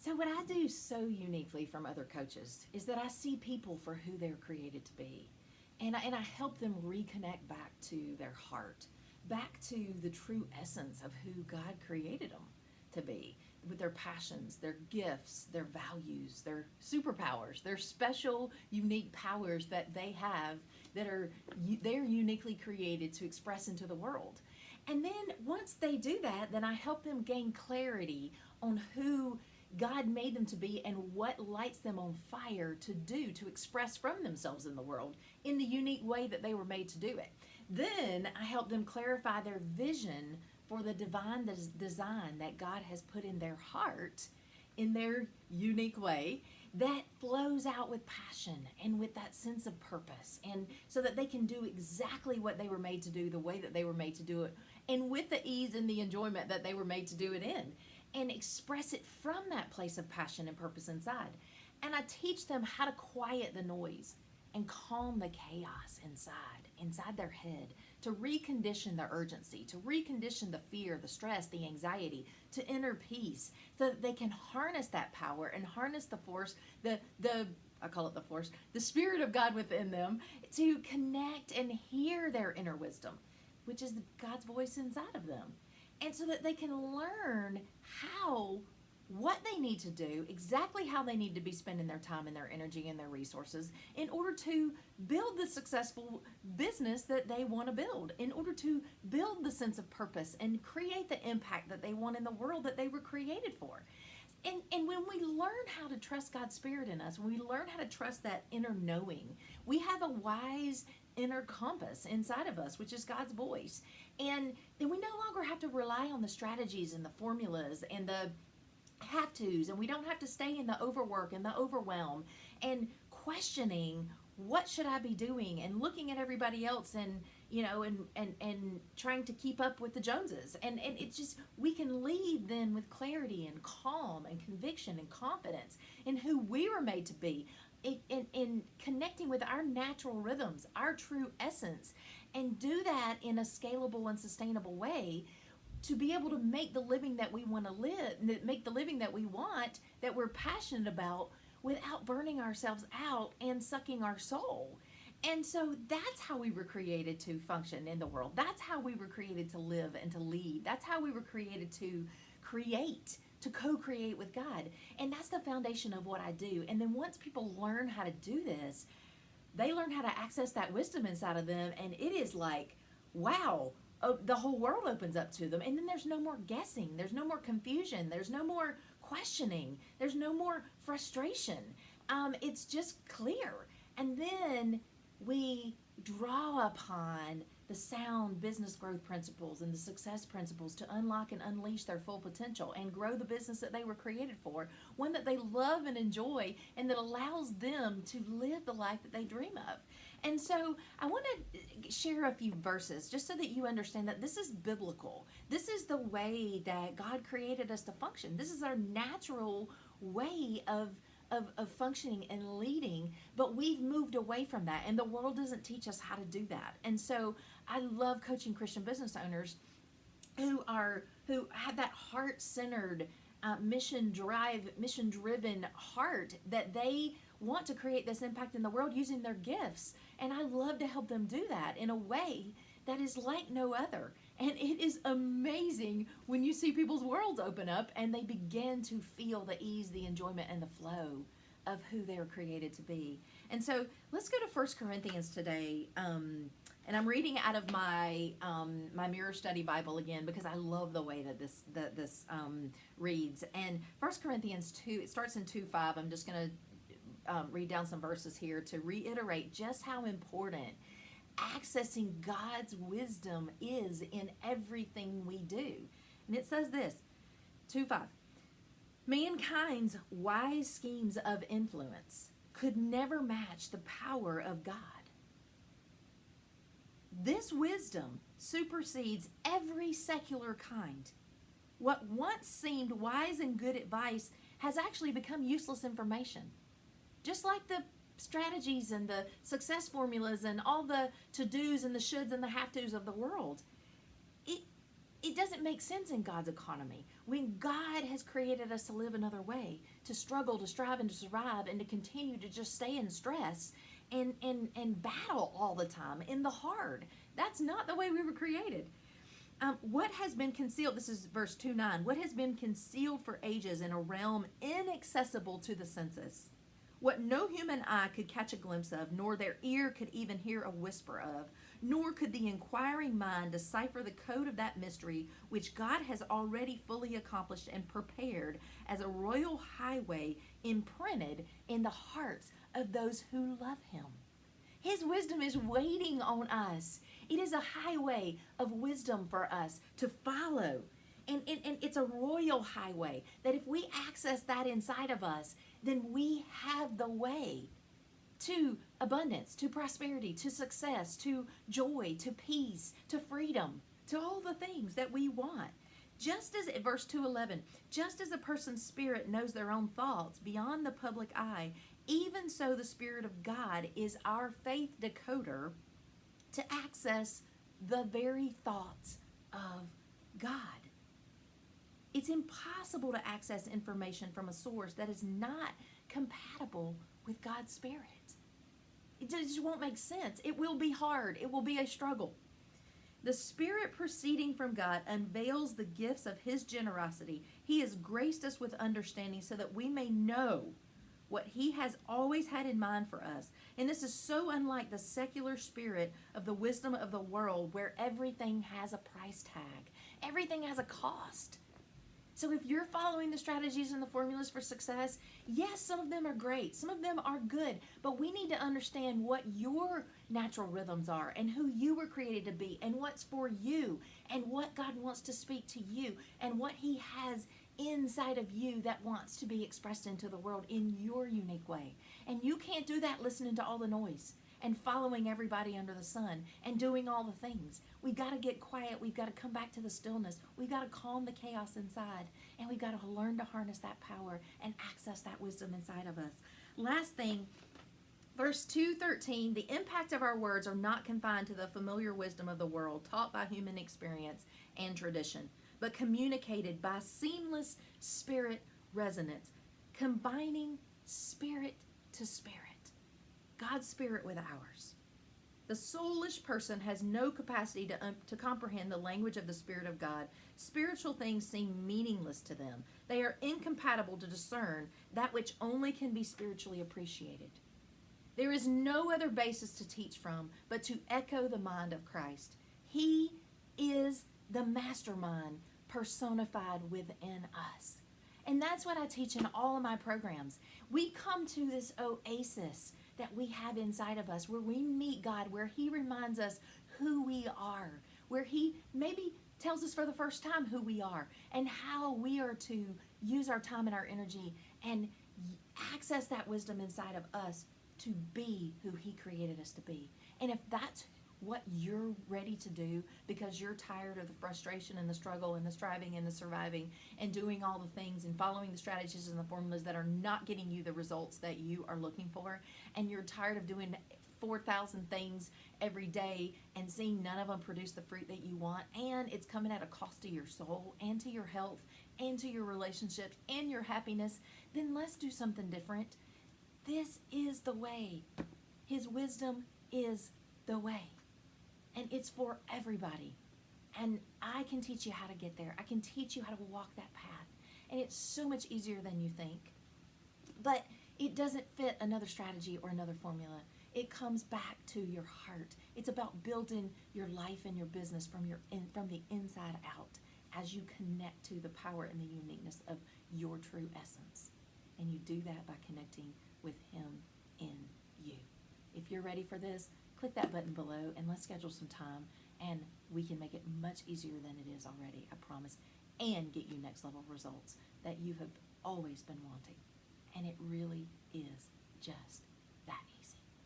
So what I do so uniquely from other coaches is that I see people for who they're created to be. And I help them reconnect back to their heart, back to the true essence of who God created them to be, with their passions, their gifts, their values, their superpowers, their special, unique powers that they have that are they're uniquely created to express into the world. And then once they do that, then I help them gain clarity on who God made them to be and what lights them on fire to do, to express from themselves in the world in the unique way that they were made to do it. Then I help them clarify their vision for the divine design that God has put in their heart in their unique way that flows out with passion and with that sense of purpose, and so that they can do exactly what they were made to do the way that they were made to do it, and with the ease and the enjoyment that they were made to do it in, and express it from that place of passion and purpose inside. And I teach them how to quiet the noise and calm the chaos inside their head, to recondition the urgency, to recondition the fear, the stress, the anxiety, to inner peace, so that they can harness that power and harness the force, the I call it the force, the Spirit of God within them, to connect and hear their inner wisdom, which is God's voice inside of them. And so that they can learn what they need to do, exactly how they need to be spending their time and their energy and their resources in order to build the successful business that they want to build, in order to build the sense of purpose and create the impact that they want in the world that they were created for. And when we learn how to trust God's Spirit in us, when we learn how to trust that inner knowing, we have a wise inner compass inside of us, which is God's voice. And then we no longer have to rely on the strategies and the formulas and the have tos, and we don't have to stay in the overwork and the overwhelm and questioning what should I be doing and looking at everybody else and and trying to keep up with the Joneses. And it's just, we can lead then with clarity and calm and conviction and confidence in who we were made to be, in connecting with our natural rhythms, our true essence, and do that in a scalable and sustainable way to be able to make the living that we want to live, make the living that we want, that we're passionate about, without burning ourselves out and sucking our soul. And so that's how we were created to function in the world. That's how we were created to live and to lead. That's how we were created to create, to co-create with God. And that's the foundation of what I do. And then once people learn how to do this, they learn how to access that wisdom inside of them. And it is like, wow, the whole world opens up to them. And then there's no more guessing. There's no more confusion. There's no more questioning. There's no more frustration. It's just clear. And then we draw upon the sound business growth principles and the success principles to unlock and unleash their full potential and grow the business that they were created for, one that they love and enjoy, and that allows them to live the life that they dream of. And so I want to share a few verses just so that you understand that this is biblical. This is the way that God created us to function. This is our natural way of functioning and leading, but we've moved away from that, and the world doesn't teach us how to do that. And so I love coaching Christian business owners who have that heart-centered, mission-driven heart, that they want to create this impact in the world using their gifts. And I love to help them do that in a way that is like no other. And it is amazing when you see people's worlds open up and they begin to feel the ease, the enjoyment, and the flow of who they are created to be. And so let's go to 1 Corinthians today. And I'm reading out of my my Mirror Study Bible again, because I love the way that this reads. And 1 Corinthians 2, it starts in 2:5. I'm just going to read down some verses here to reiterate just how important accessing God's wisdom is in everything we do. And it says this, 2:5. Mankind's wise schemes of influence could never match the power of God. This wisdom supersedes every secular kind. What once seemed wise and good advice has actually become useless information. Just like the strategies and the success formulas and all the to-dos and the shoulds and the have-tos of the world. it doesn't make sense in God's economy. When God has created us to live another way, to struggle, to strive, and to survive, and to continue to just stay in stress and battle all the time in the hard. That's not the way we were created. What has been concealed, this is verse 2:9, what has been concealed for ages in a realm inaccessible to the senses, what no human eye could catch a glimpse of, nor their ear could even hear a whisper of, nor could the inquiring mind decipher the code of that mystery which God has already fully accomplished and prepared as a royal highway imprinted in the hearts of those who love him. His wisdom is waiting on us. It is a highway of wisdom for us to follow. And it's a royal highway that if we access that inside of us, then we have the way to abundance, to prosperity, to success, to joy, to peace, to freedom, to all the things that we want. Just as, verse 2:11, just as a person's spirit knows their own thoughts beyond the public eye, even so the Spirit of God is our faith decoder to access the very thoughts of God. It's impossible to access information from a source that is not compatible with God's Spirit. It just won't make sense. It will be hard. It will be a struggle. The Spirit proceeding from God unveils the gifts of his generosity. He has graced us with understanding so that we may know what he has always had in mind for us. And this is so unlike the secular spirit of the wisdom of the world where everything has a price tag. Everything has a cost. So if you're following the strategies and the formulas for success, yes, some of them are great. Some of them are good. But we need to understand what your natural rhythms are and who you were created to be and what's for you and what God wants to speak to you and what he has inside of you that wants to be expressed into the world in your unique way. And you can't do that listening to all the noise and following everybody under the sun and doing all the things. We've got to get quiet. We've got to come back to the stillness. We've got to calm the chaos inside. And we've got to learn to harness that power and access that wisdom inside of us. Last thing, verse 2:13, the impact of our words are not confined to the familiar wisdom of the world taught by human experience and tradition, but communicated by seamless spirit resonance, combining spirit to spirit, God's spirit with ours. The soulish person has no capacity to comprehend the language of the Spirit of God. Spiritual things seem meaningless to them. They are incompatible to discern that which only can be spiritually appreciated. There is no other basis to teach from but to echo the mind of Christ. He is the mastermind personified within us. And that's what I teach in all of my programs. We come to this oasis that we have inside of us where we meet God, where he reminds us who we are, where he maybe tells us for the first time who we are and how we are to use our time and our energy and access that wisdom inside of us to be who he created us to be. And if that's what you're ready to do because you're tired of the frustration and the struggle and the striving and the surviving and doing all the things and following the strategies and the formulas that are not getting you the results that you are looking for, and you're tired of doing 4,000 things every day and seeing none of them produce the fruit that you want, and it's coming at a cost to your soul and to your health and to your relationships and your happiness, then let's do something different. This is the way. His wisdom is the way. And it's for everybody. And I can teach you how to get there. I can teach you how to walk that path. And it's so much easier than you think. But it doesn't fit another strategy or another formula. It comes back to your heart. It's about building your life and your business from the inside out as you connect to the power and the uniqueness of your true essence. And you do that by connecting with him in you. If you're ready for this, click that button below and let's schedule some time and we can make it much easier than it is already, I promise, and get you next level results that you have always been wanting. And it really is just